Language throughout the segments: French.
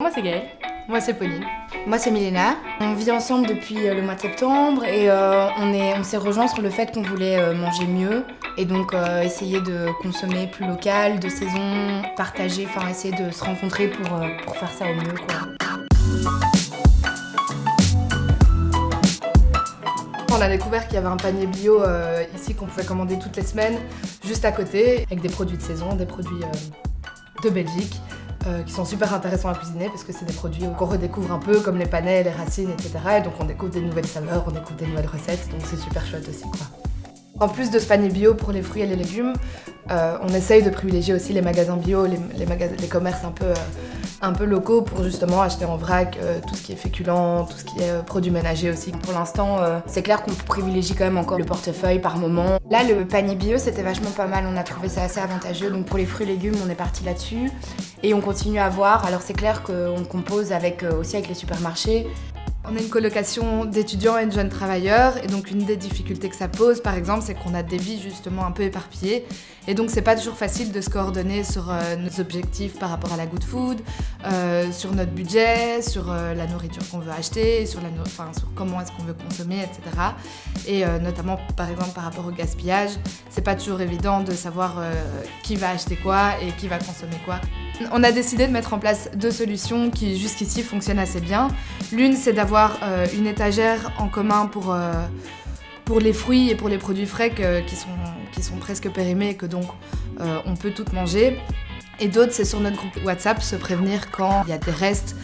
Moi c'est Gaëlle. Moi c'est Pauline. Moi c'est Milena. On vit ensemble depuis le mois de septembre et on s'est rejoints sur le fait qu'on voulait manger mieux et donc essayer de consommer plus local, de saison, partager, enfin essayer de se rencontrer pour faire ça au mieux, quoi. On a découvert qu'il y avait un panier bio ici qu'on pouvait commander toutes les semaines, juste à côté, avec des produits de saison, des produits de Belgique, qui sont super intéressants à cuisiner parce que c'est des produits qu'on redécouvre un peu, comme les panais, les racines, etc. Et donc on découvre des nouvelles saveurs, on découvre des nouvelles recettes, donc c'est super chouette aussi, quoi. En plus de ce panier bio pour les fruits et les légumes, on essaye de privilégier aussi les magasins bio, les commerces un peu locaux pour justement acheter en vrac tout ce qui est féculent, tout ce qui est produits ménagers aussi. Pour l'instant, c'est clair qu'on privilégie quand même encore le portefeuille par moment. Là, le panier bio, c'était vachement pas mal. On a trouvé ça assez avantageux. Donc pour les fruits et légumes, on est parti là-dessus. Et on continue à voir. Alors c'est clair qu'on compose aussi avec les supermarchés. On a une colocation d'étudiants et de jeunes travailleurs et donc une des difficultés que ça pose par exemple c'est qu'on a des vies justement un peu éparpillées et donc c'est pas toujours facile de se coordonner sur nos objectifs par rapport à la good food, sur notre budget, sur la nourriture qu'on veut acheter, sur comment est-ce qu'on veut consommer, etc. Et notamment par exemple par rapport au gaspillage, c'est pas toujours évident de savoir qui va acheter quoi et qui va consommer quoi. On a décidé de mettre en place 2 solutions qui jusqu'ici fonctionnent assez bien. L'une, c'est d'avoir une étagère en commun pour les fruits et pour les produits frais qui sont presque périmés et que donc on peut tout manger. Et d'autres, c'est sur notre groupe WhatsApp, se prévenir quand il y a des restes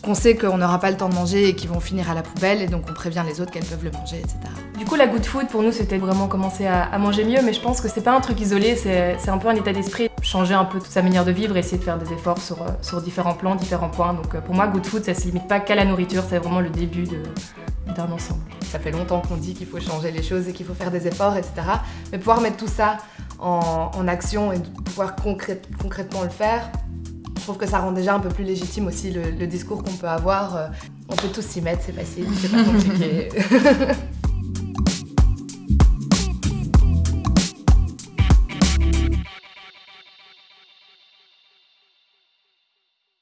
qu'on sait qu'on n'aura pas le temps de manger et qui vont finir à la poubelle et donc on prévient les autres qu'elles peuvent le manger, etc. Du coup la good food pour nous c'était vraiment commencer à manger mieux, mais je pense que c'est pas un truc isolé, c'est un peu un état d'esprit. Changer un peu toute sa manière de vivre et essayer de faire des efforts sur différents plans, différents points. Donc pour moi good food ça se limite pas qu'à la nourriture, c'est vraiment le début d'un ensemble. Ça fait longtemps qu'on dit qu'il faut changer les choses et qu'il faut faire des efforts, etc. Mais pouvoir mettre tout ça en action et pouvoir concrètement le faire, je trouve que ça rend déjà un peu plus légitime aussi le discours qu'on peut avoir. On peut tous s'y mettre, c'est facile, c'est pas compliqué.